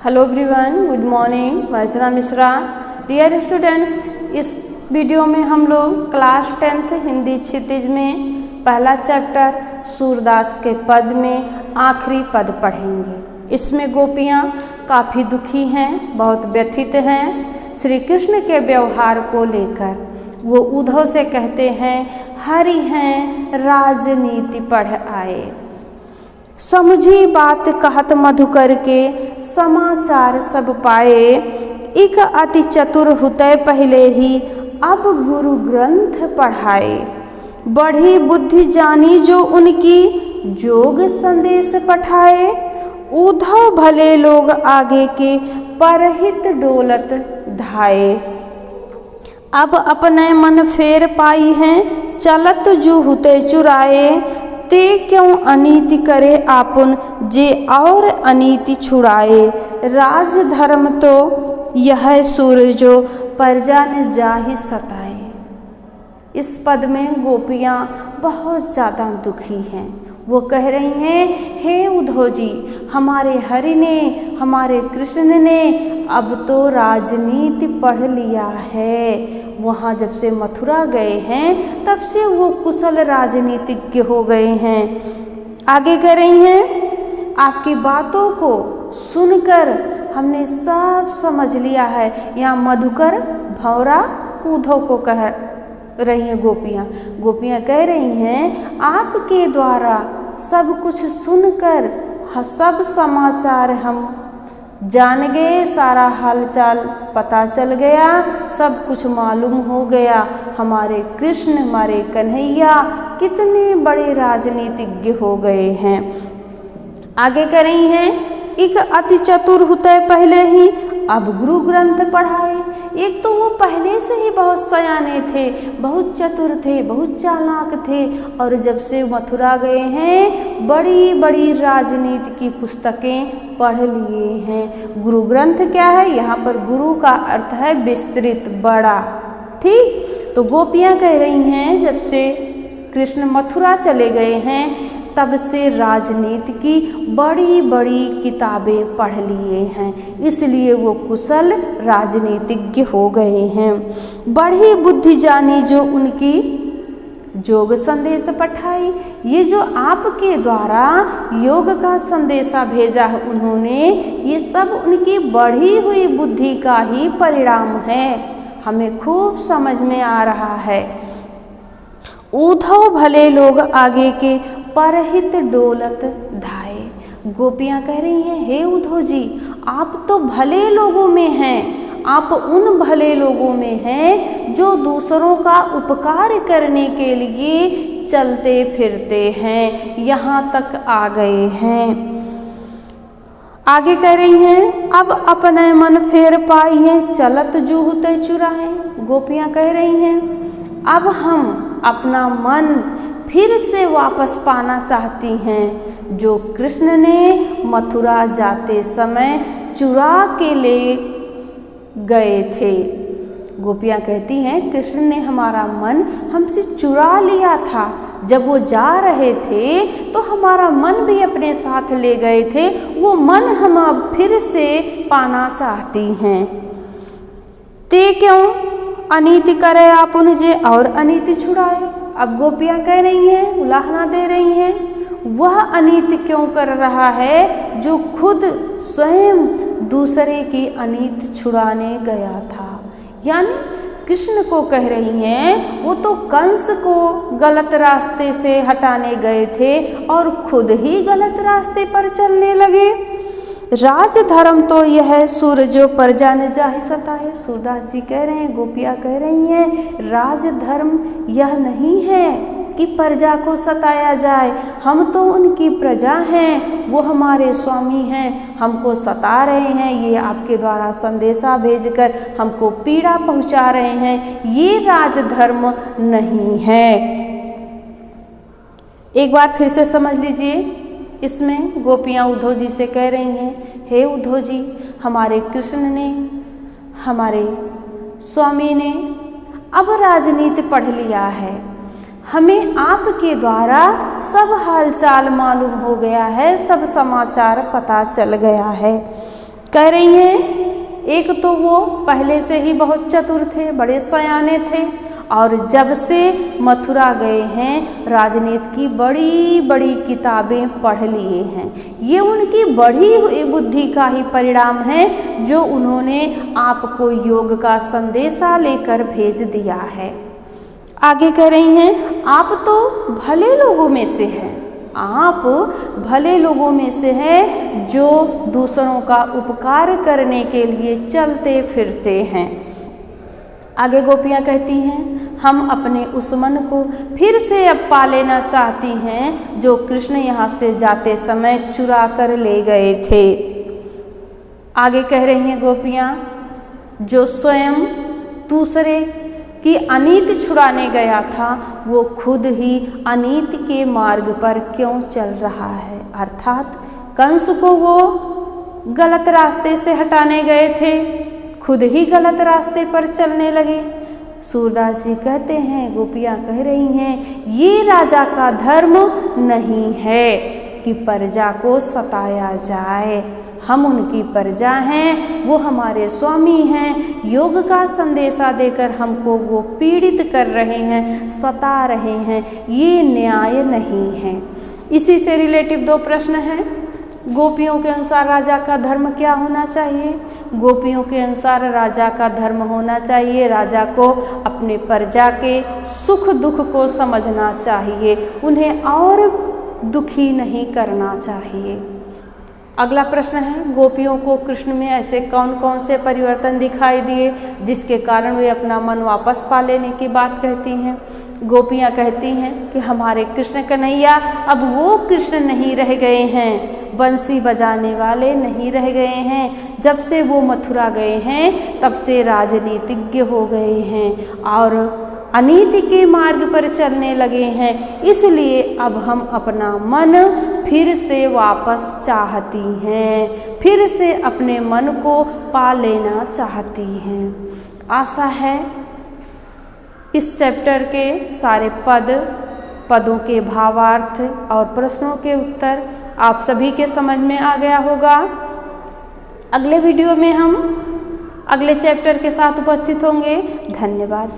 Hello everyone, good morning. Varchana Mishra. Dear students, इस video में हम लोग क्लास 10th हिंदी क्षितिज में पहला चैप्टर सूरदास के पद में आखिरी पद पढ़ेंगे। इसमें गोपियाँ काफ़ी दुखी हैं, बहुत व्यथित हैं श्री कृष्ण के व्यवहार को लेकर। वो उद्धव से कहते हैं, हरि हैं राजनीति पढ़ आए, समझी बात कहत मधुकर के समाचार सब पाए। एक अति चतुर हुते पहले ही अब गुरु ग्रंथ पढ़ाए। बढ़ी बुद्धि जानी जो उनकी जोग संदेश पठाए। उद्धव भले लोग आगे के परहित डोलत धाये। अब अपने मन फेर पाई हैं चलत जू हुते चुराए। ते क्यों अनीति करे आपुन जे और अनीति छुड़ाए। राज धर्म तो यह सुर जो प्रजा ने जाहि सताए। इस पद में गोपियाँ बहुत ज़्यादा दुखी हैं। वो कह रही हैं, हे उद्धव जी, हमारे हरि ने, हमारे कृष्ण ने अब तो राजनीति पढ़ लिया है। वहाँ जब से मथुरा गए हैं तब से वो कुशल राजनीतिज्ञ हो गए हैं। आगे कह रही हैं, आपकी बातों को सुनकर हमने सब समझ लिया है। यहाँ मधुकर भौरा उद्धव को कह रही हैं गोपियाँ। गोपियाँ कह रही हैं, आपके द्वारा सब कुछ सुनकर सब समाचार हम जान गए, सारा हालचाल पता चल गया, सब कुछ मालूम हो गया। हमारे कृष्ण, हमारे कन्हैया कितने बड़े राजनीतिज्ञ हो गए हैं। आगे कह रही हैं, एक अति चतुर होते पहले ही अब गुरु ग्रंथ पढ़ाए। एक तो वो पहले से ही बहुत सयाने थे, बहुत चतुर थे, बहुत चालाक थे, और जब से मथुरा गए हैं बड़ी बड़ी राजनीति की पुस्तकें पढ़ लिए हैं। गुरु ग्रंथ क्या है? यहाँ पर गुरु का अर्थ है विस्तृत, बड़ा। ठीक, तो गोपियाँ कह रही हैं जब से कृष्ण मथुरा चले गए हैं तब से राजनीति की बड़ी बड़ी किताबें पढ़ लिए हैं, इसलिए वो कुशल राजनीतिज्ञ हो गए हैं। बड़ी बुद्धि जानी जो उनकी योग संदेश पठाई। ये जो आपके द्वारा योग का संदेशा भेजा है उन्होंने, ये सब उनकी बढ़ी हुई बुद्धि का ही परिणाम है। हमें खूब समझ में आ रहा है। उद्धव भले लोग आगे के परहित डोलत धाये। गोपियाँ कह रही हैं, हे उद्धव जी, आप तो भले लोगों में हैं। आप उन भले लोगों में हैं जो दूसरों का उपकार करने के लिए चलते फिरते हैं, यहाँ तक आ गए हैं। आगे कह रही हैं, अब अपने मन फेर पाई है चलत जू हुते चुराए। गोपियाँ कह रही हैं, अब हम अपना मन फिर से वापस पाना चाहती हैं, जो कृष्ण ने मथुरा जाते समय चुरा के ले गए थे। गोपियाँ कहती हैं, कृष्ण ने हमारा मन हमसे चुरा लिया था। जब वो जा रहे थे तो हमारा मन भी अपने साथ ले गए थे। वो मन हम अब फिर से पाना चाहती हैं। ते क्यों अनीति करे आप उनजे और अनीति छुड़ाए। अब गोपियाँ कह रही हैं, उलाहना दे रही हैं, वह अनीति क्यों कर रहा है जो खुद स्वयं दूसरे की अनीति छुड़ाने गया था। यानी कृष्ण को कह रही हैं, वो तो कंस को गलत रास्ते से हटाने गए थे और खुद ही गलत रास्ते पर चलने लगे। राज धर्म तो यह सुर जो प्रजा ने जाहि सताए। सूरदास जी कह रहे हैं, गोपियाँ कह रही हैं, राज धर्म यह नहीं है कि प्रजा को सताया जाए। हम तो उनकी प्रजा हैं, वो हमारे स्वामी हैं, हमको सता रहे हैं, ये आपके द्वारा संदेशा भेजकर हमको पीड़ा पहुंचा रहे हैं। ये राज धर्म नहीं है। एक बार फिर से समझ लीजिए। इसमें गोपियाँ उद्धव जी से कह रही हैं, हे उद्धव जी, हमारे कृष्ण ने, हमारे स्वामी ने अब राजनीति पढ़ लिया है। हमें आपके द्वारा सब हालचाल मालूम हो गया है, सब समाचार पता चल गया है। कह रही हैं एक तो वो पहले से ही बहुत चतुर थे, बड़े सयाने थे, और जब से मथुरा गए हैं राजनीति की बड़ी बड़ी किताबें पढ़ लिए हैं। ये उनकी बढ़ी हुई बुद्धि का ही परिणाम है जो उन्होंने आपको योग का संदेशा लेकर भेज दिया है। आगे कह रही हैं आप तो भले लोगों में से हैं, आप भले लोगों में से हैं जो दूसरों का उपकार करने के लिए चलते फिरते हैं। आगे गोपियाँ कहती हैं हम अपने उस मन को फिर से अब पा लेना चाहती हैं जो कृष्ण यहाँ से जाते समय चुरा कर ले गए थे। आगे कह रही हैं गोपियाँ जो स्वयं दूसरे कि अनीति छुड़ाने गया था वो खुद ही अनीति के मार्ग पर क्यों चल रहा है, अर्थात कंस को वो गलत रास्ते से हटाने गए थे, खुद ही गलत रास्ते पर चलने लगे। सूरदास जी कहते हैं, गोपियाँ कह रही हैं ये राजा का धर्म नहीं है कि प्रजा को सताया जाए, हम उनकी प्रजा हैं, वो हमारे स्वामी हैं, योग का संदेशा देकर हमको वो पीड़ित कर रहे हैं, सता रहे हैं, ये न्याय नहीं है। इसी से रिलेटिव दो प्रश्न हैं। गोपियों के अनुसार राजा का धर्म क्या होना चाहिए? गोपियों के अनुसार राजा का धर्म होना चाहिए राजा को अपने प्रजा के सुख दुख को समझना चाहिए, उन्हें और दुखी नहीं करना चाहिए। अगला प्रश्न है गोपियों को कृष्ण में ऐसे कौन कौन से परिवर्तन दिखाई दिए जिसके कारण वे अपना मन वापस पा लेने की बात कहती हैं। गोपियाँ कहती हैं कि हमारे कृष्ण कन्हैया अब वो कृष्ण नहीं रह गए हैं, बंसी बजाने वाले नहीं रह गए हैं, जब से वो मथुरा गए हैं तब से राजनीतिज्ञ हो गए हैं और अनीति के मार्ग पर चलने लगे हैं, इसलिए अब हम अपना मन फिर से वापस चाहती हैं, फिर से अपने मन को पा लेना चाहती हैं। आशा है इस चैप्टर के सारे पदों के भावार्थ और प्रश्नों के उत्तर आप सभी के समझ में आ गया होगा। अगले वीडियो में हम अगले चैप्टर के साथ उपस्थित होंगे। धन्यवाद।